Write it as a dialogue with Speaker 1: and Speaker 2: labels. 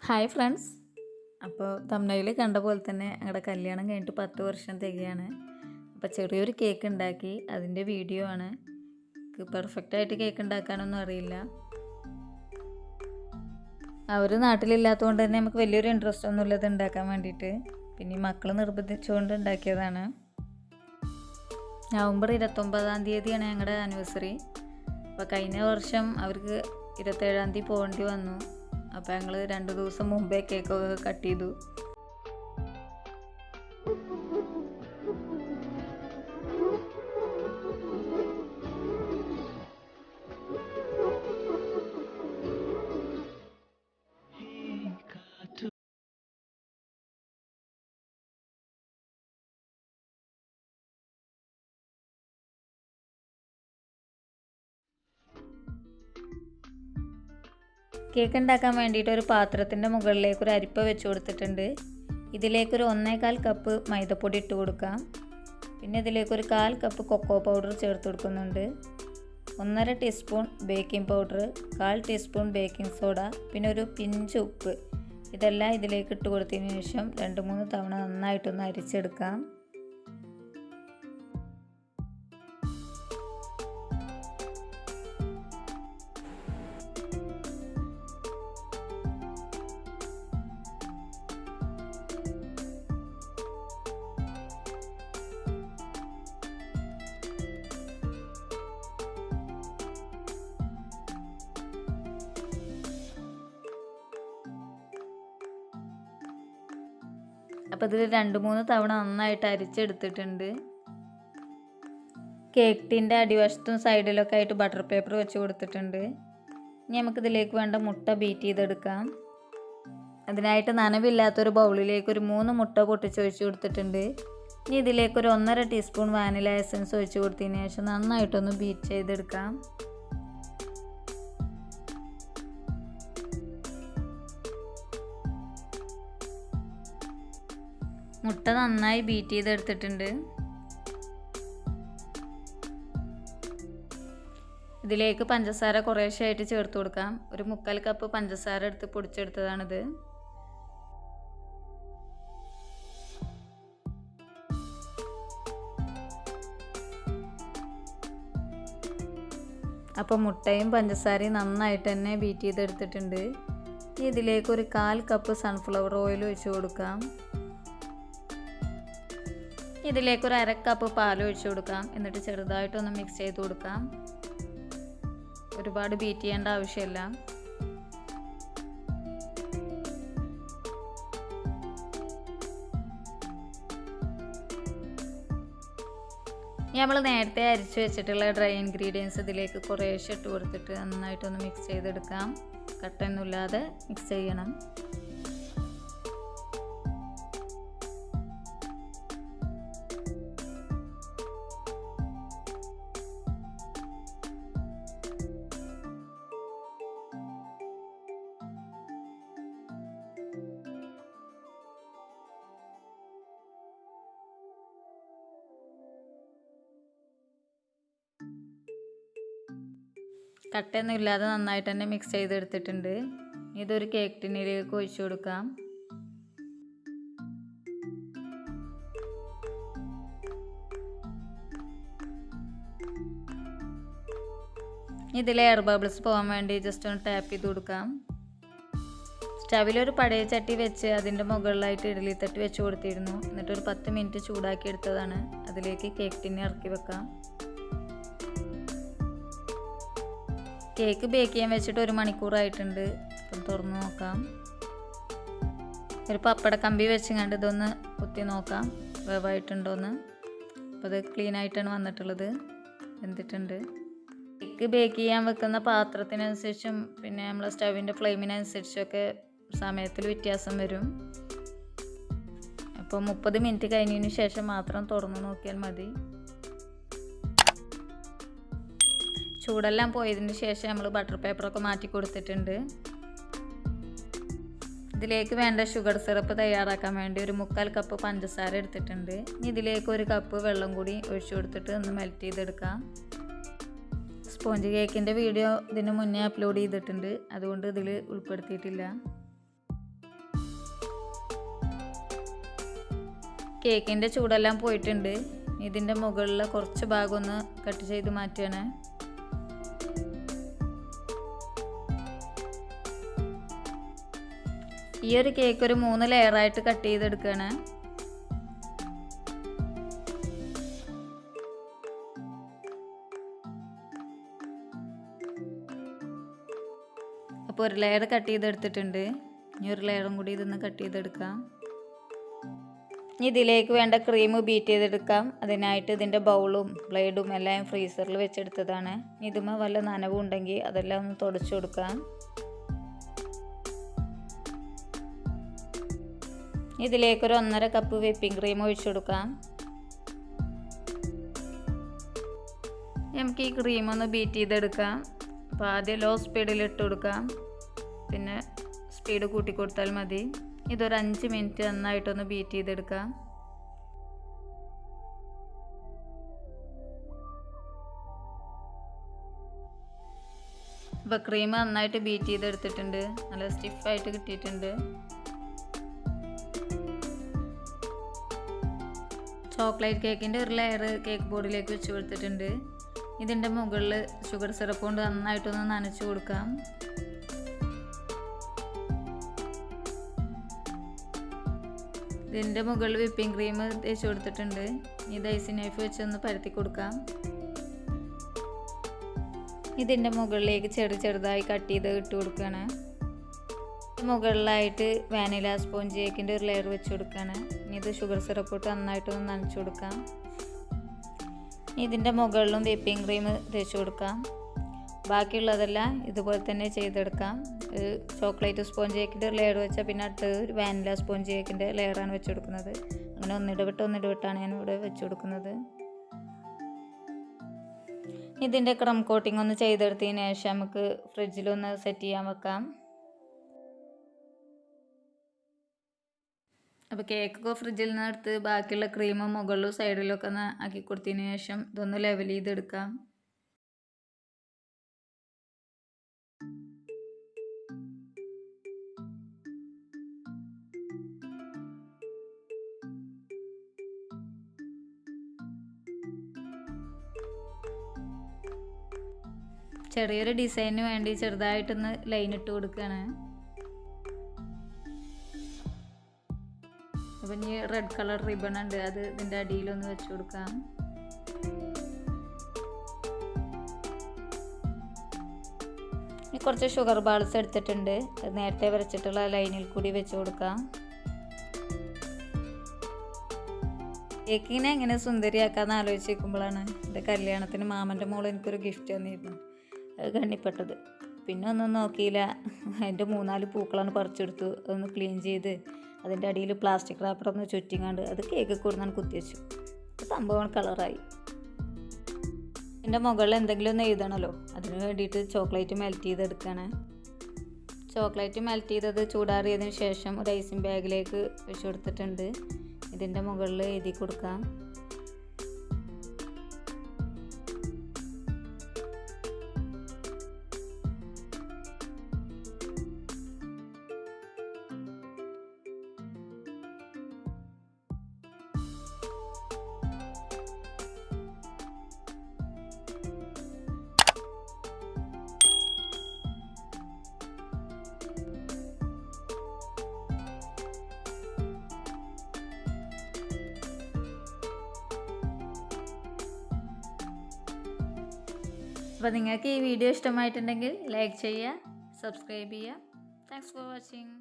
Speaker 1: Hi friends. അപ്പോൾ തമ്മിൽ കണ്ട പോലെ തന്നെ ഞങ്ങളുടെ കല്യാണം കഴിഞ്ഞിട്ട് 10 വർഷം തികയാണ്. അപ്പോൾ ചെറിയൊരു കേക്ക് ഉണ്ടാക്കി, അതിൻ്റെ വീഡിയോ ആണ്. പെർഫെക്റ്റായിട്ട് കേക്ക് ഉണ്ടാക്കാനൊന്നും അറിയില്ല. അവർ നാട്ടിലില്ലാത്തതുകൊണ്ട് തന്നെ നമുക്ക് വലിയൊരു ഇൻട്രസ്റ്റ് ഒന്നുമില്ല ഇത് ഉണ്ടാക്കാൻ വേണ്ടിയിട്ട്. പിന്നെ മക്കൾ നിർബന്ധിച്ചുകൊണ്ട് ഉണ്ടാക്കിയതാണ്. നവംബർ 29-ാം തീയതിയാണ് ഞങ്ങളുടെ ആനിവേഴ്സറി. അപ്പോൾ കഴിഞ്ഞ വർഷം അവർക്ക് 27-ാം തീയതി പോകേണ്ടി വന്നു. അപ്പോൾ ഞങ്ങൾ 2 ദിവസം മുമ്പേ കേക്കൊക്കെ കട്ട് ചെയ്തു. കേക്ക് ഉണ്ടാക്കാൻ വേണ്ടിയിട്ട് ഒരു പാത്രത്തിൻ്റെ മുകളിലേക്ക് ഒരു അരിപ്പ വെച്ച് കൊടുത്തിട്ടുണ്ട്. ഇതിലേക്കൊരു 1/4 കപ്പ് മൈദപ്പൊടി ഇട്ട് കൊടുക്കാം. പിന്നെ ഇതിലേക്കൊരു 1/4 കപ്പ് കൊക്കോ പൗഡർ ചേർത്ത് കൊടുക്കുന്നുണ്ട്. 1.5 teaspoon baking powder, 1/4 teaspoon baking soda, പിന്നെ ഒരു പിഞ്ച് ഉപ്പ്. ഇതെല്ലാം ഇതിലേക്ക് ഇട്ട് കൊടുത്തതിന് ശേഷം 2-3 തവണ നന്നായിട്ടൊന്ന് അരിച്ചെടുക്കാം. അപ്പോൾ ഇതിൽ 2-3 തവണ നന്നായിട്ട് അരിച്ചെടുത്തിട്ടുണ്ട്. കേക്ക് ടിൻ്റെ അടിവശത്തും സൈഡിലൊക്കെ ആയിട്ട് ബട്ടർ പേപ്പർ വെച്ച് കൊടുത്തിട്ടുണ്ട്. ഇനി നമുക്കിതിലേക്ക് വേണ്ട മുട്ട ബീറ്റ് ചെയ്തെടുക്കാം. അതിനായിട്ട് നനവില്ലാത്തൊരു ബൗളിലേക്ക് ഒരു 3 മുട്ട പൊട്ടിച്ചൊഴിച്ച് കൊടുത്തിട്ടുണ്ട്. ഇനി ഇതിലേക്ക് ഒരു 1.5 ടീസ്പൂൺ വാനില എസൻസ് ഒഴിച്ച് കൊടുത്തതിന് ശേഷം നന്നായിട്ടൊന്ന് ബീറ്റ് ചെയ്തെടുക്കാം. മുട്ട നന്നായി ബീറ്റ് ചെയ്തെടുത്തിട്ടുണ്ട്. ഇതിലേക്ക് പഞ്ചസാര കുറേശ്ശായിട്ട് ചേർത്ത് കൊടുക്കാം. ഒരു 3/4 കപ്പ് പഞ്ചസാര എടുത്ത് പൊടിച്ചെടുത്തതാണിത്. അപ്പോൾ മുട്ടയും പഞ്ചസാരയും നന്നായിട്ട് തന്നെ ബീറ്റ് ചെയ്തെടുത്തിട്ടുണ്ട്. ഇതിലേക്ക് ഒരു 1/4 കപ്പ് സൺഫ്ലവർ ഓയിൽ ഒഴിച്ച് കൊടുക്കാം. ഇതിലേക്ക് ഒരു 1/2 കപ്പ് പാൽ ഒഴിച്ച് കൊടുക്കാം. എന്നിട്ട് ചെറുതായിട്ടൊന്ന് മിക്സ് ചെയ്ത് കൊടുക്കാം. ഒരുപാട് ബീറ്റ് ചെയ്യേണ്ട ആവശ്യമില്ല. നമ്മൾ നേരത്തെ അരിച്ചു വെച്ചിട്ടുള്ള ഡ്രൈ ഇൻഗ്രീഡിയൻസ് ഇതിലേക്ക് കുറേശ്ശെ ഇട്ട് കൊടുത്തിട്ട് നന്നായിട്ടൊന്ന് മിക്സ് ചെയ്തെടുക്കാം. കട്ടയൊന്നുമില്ലാതെ മിക്സ് ചെയ്യണം. കട്ടയൊന്നും ഇല്ലാതെ നന്നായിട്ട് തന്നെ മിക്സ് ചെയ്തെടുത്തിട്ടുണ്ട്. ഇതൊരു കേക്ക് ടിന്നിലേക്ക് ഒഴിച്ചു കൊടുക്കാം. ഇതിൽ എയർ ബബിൾസ് പോകാൻ വേണ്ടി ജസ്റ്റ് ഒന്ന് ടാപ്പ് ചെയ്ത് കൊടുക്കാം. സ്റ്റവിലൊരു പഴയ ചട്ടി വെച്ച് അതിൻ്റെ മുകളിലായിട്ട് ഇഡ്ഡലി തട്ട് വെച്ച് കൊടുത്തിരുന്നു. എന്നിട്ടൊരു 10 മിനിറ്റ് ചൂടാക്കി എടുത്തതാണ്. അതിലേക്ക് കേക്ക് ടിന്നി ഇറക്കി വെക്കാം. കേക്ക് ബേക്ക് ചെയ്യാൻ വെച്ചിട്ട് 1 മണിക്കൂറായിട്ടുണ്ട്. അപ്പം തുറന്ന് നോക്കാം. ഒരു പപ്പട കമ്പി വെച്ചുകൊണ്ട് ഇതൊന്ന് കുത്തി നോക്കാം വേവായിട്ടുണ്ടോയെന്ന്. അപ്പോൾ അത് ക്ലീൻ ആയിട്ടാണ് വന്നിട്ടുള്ളത്, വെന്തിട്ടുണ്ട്. കേക്ക് ബേക്ക് ചെയ്യാൻ വെക്കുന്ന പാത്രത്തിനനുസരിച്ചും പിന്നെ നമ്മളെ സ്റ്റവിൻ്റെ ഫ്ലെയിമിനനുസരിച്ചൊക്കെ സമയത്തിൽ വ്യത്യാസം വരും. അപ്പോൾ 30 മിനിറ്റ് കഴിഞ്ഞതിന് ശേഷം മാത്രം തുറന്ന് നോക്കിയാൽ മതി. ചൂടെല്ലാം പോയതിന് ശേഷം നമ്മൾ ബട്ടർ പേപ്പറൊക്കെ മാറ്റി കൊടുത്തിട്ടുണ്ട്. ഇതിലേക്ക് വേണ്ട ഷുഗർ സിറപ്പ് തയ്യാറാക്കാൻ വേണ്ടി ഒരു 3/4 കപ്പ് പഞ്ചസാര എടുത്തിട്ടുണ്ട്. ഇനി ഇതിലേക്ക് 1 കപ്പ് വെള്ളം കൂടി ഒഴിച്ചു കൊടുത്തിട്ട് ഒന്ന് മെൽറ്റ് ചെയ്തെടുക്കാം. സ്പോഞ്ച് കേക്കിൻ്റെ വീഡിയോ ഇതിന് മുന്നേ അപ്ലോഡ് ചെയ്തിട്ടുണ്ട്, അതുകൊണ്ട് ഇതിൽ ഉൾപ്പെടുത്തിയിട്ടില്ല. കേക്കിൻ്റെ ചൂടെല്ലാം പോയിട്ടുണ്ട്. ഇതിൻ്റെ മുകളിലെ കുറച്ച് ഭാഗം ഒന്ന് കട്ട് ചെയ്ത് മാറ്റുകയാണ്. ഈ ഒരു കേക്ക് ഒരു 3 ലെയറായിട്ട് കട്ട് ചെയ്തെടുക്കുകയാണ്. അപ്പോൾ ഒരു ലെയർ കട്ട് ചെയ്തെടുത്തിട്ടുണ്ട്. ഇനി ഒരു ലെയറും കൂടി ഇതൊന്ന് കട്ട് ചെയ്തെടുക്കാം. ഇതിലേക്ക് വേണ്ട ക്രീം ബീറ്റ് ചെയ്തെടുക്കാം. അതിനായിട്ട് ഇതിൻ്റെ ബൗളും ബ്ലേഡും എല്ലാം ഫ്രീസറിൽ വെച്ചെടുത്തതാണ്. ഇതുമ്മ വല്ല നനവും ഉണ്ടെങ്കിൽ അതെല്ലാം ഒന്ന് തുടച്ചു കൊടുക്കാം. ഇതിലേക്കൊരു 1.5 കപ്പ് വിപ്പിംഗ് ക്രീം ഒഴിച്ചു കൊടുക്കാം. നമുക്ക് ഈ ക്രീം ഒന്ന് ബീറ്റ് ചെയ്തെടുക്കാം. അപ്പോൾ ആദ്യം ലോ സ്പീഡിൽ ഇട്ട് കൊടുക്കാം, പിന്നെ സ്പീഡ് കൂട്ടി കൊടുത്താൽ മതി. ഇതൊരു 5 മിനിറ്റ് നന്നായിട്ടൊന്ന് ബീറ്റ് ചെയ്തെടുക്കാം. അപ്പോൾ ക്രീം നന്നായിട്ട് ബീറ്റ് ചെയ്തെടുത്തിട്ടുണ്ട്. നല്ല സ്റ്റിഫായിട്ട് കിട്ടിയിട്ടുണ്ട്. ചോക്ലേറ്റ് കേക്കിൻ്റെ ഒരു ലെയർ കേക്ക് ബോർഡിലേക്ക് വെച്ച് കൊടുത്തിട്ടുണ്ട്. ഇതിൻ്റെ മുകളിൽ ഷുഗർ സിറപ്പ് കൊണ്ട് നന്നായിട്ടൊന്ന് നനച്ച് കൊടുക്കാം. ഇതിൻ്റെ മുകളിൽ വിപ്പിംഗ് ക്രീം തേച്ച് കൊടുത്തിട്ടുണ്ട്. ഇത് ഐസിങ് നൈഫ് വെച്ചൊന്ന് പരത്തി കൊടുക്കാം. ഇതിൻ്റെ മുകളിലേക്ക് ചെറുതായി കട്ട് ചെയ്ത് ഇട്ട് കൊടുക്കുകയാണ്. മുകളിലായിട്ട് വാനില സ്പോഞ്ച് കേക്കിൻ്റെ ഒരു ലെയർ വെച്ച് കൊടുക്കുകയാണ്. ഇനി ഇത് ഷുഗർ സിറപ്പ് ഇട്ട് നന്നായിട്ടൊന്ന് നനച്ച് കൊടുക്കാം. ഇതിൻ്റെ മുകളിലും വിപ്പിംഗ് ക്രീം തേച്ച് കൊടുക്കാം. ബാക്കിയുള്ളതെല്ലാം ഇതുപോലെ തന്നെ ചെയ്തെടുക്കാം. ഒരു ചോക്ലേറ്റ് സ്പോഞ്ച് കേക്കിൻ്റെ ഒരു ലെയർ വെച്ചാൽ പിന്നെ അടുത്ത് ഒരു വാനില സ്പോഞ്ച് കേക്കിൻ്റെ ലെയറാണ് വെച്ച് കൊടുക്കുന്നത്. അങ്ങനെ ഒന്നിടവിട്ടാണ് ഞാൻ ഇവിടെ വെച്ച് കൊടുക്കുന്നത്. ഇതിൻ്റെ ക്രം കോട്ടിംഗ് ഒന്ന് ചെയ്തെടുത്തതിന് ശേഷം നമുക്ക് ഫ്രിഡ്ജിലൊന്ന് സെറ്റ് ചെയ്യാൻ വെക്കാം. അപ്പോൾ കേക്കൊക്കെ ഫ്രിഡ്ജിൽ നിന്ന് എടുത്ത് ബാക്കിയുള്ള ക്രീമും മുകളിലും സൈഡിലൊക്കെ ഒന്ന് ആക്കി കൊടുത്തതിന് ശേഷം ഇതൊന്ന് ലെവൽ ചെയ്തെടുക്കാം. ചെറിയൊരു ഡിസൈനിന് വേണ്ടി ചെറുതായിട്ടൊന്ന് ലൈൻ ഇട്ട് കൊടുക്കുകയാണ്. അപ്പം ഇനി റെഡ് കളർ റിബൺ ഉണ്ട്, അത് ഇതിൻ്റെ അടിയിലൊന്ന് വെച്ച് കൊടുക്കാം. ഇനി കുറച്ച് ഷുഗർ ബാൾസ് എടുത്തിട്ടുണ്ട്. അത് നേരത്തെ വരച്ചിട്ടുള്ള ലൈനിൽ കൂടി വെച്ച് കൊടുക്കാം. കേക്കിനെ എങ്ങനെ സുന്ദരിയാക്കാന്ന് ആലോചിച്ച് നിൽക്കുമ്പോഴാണ് എൻ്റെ കല്യാണത്തിന് മാമൻ്റെ മോൾ എനിക്കൊരു ഗിഫ്റ്റ് തന്നിരുന്നു. അത് കണ്ണിപ്പെട്ടത്. പിന്നെ ഒന്നും നോക്കിയില്ല. അതിൻ്റെ 3-4 പൂക്കളാണ് പറിച്ചെടുത്തു. അതൊന്ന് ക്ലീൻ ചെയ്ത് അതിൻ്റെ അടിയിൽ പ്ലാസ്റ്റിക് റാപ്പറൊന്ന് ചുറ്റിങ്ങാണ്ട് അത് കേക്ക് കൊടുന്നാണ് കുത്തിവെച്ചു. സംഭവം കളറായി. ഇതിൻ്റെ മുകളിൽ എന്തെങ്കിലും ഒന്ന് എഴുതണമല്ലോ, അതിന് വേണ്ടിയിട്ട് ചോക്ലേറ്റ് മെൽറ്റ് ചെയ്തെടുക്കുകയാണ്. ചോക്ലേറ്റ് മെൽറ്റ് ചെയ്തത് ചൂടാറിയതിന് ശേഷം ഒരു ഐസിങ് ബാഗിലേക്ക് വെച്ച് കൊടുത്തിട്ടുണ്ട്. ഇതിൻ്റെ മുകളിൽ എഴുതി കൊടുക്കാം. അപ്പോൾ നിങ്ങൾക്ക് ഈ വീഡിയോ ഇഷ്ടമായിട്ടുണ്ടെങ്കിൽ ലൈക്ക് ചെയ്യുക, സബ്സ്ക്രൈബ് ചെയ്യുക. Thanks for watching.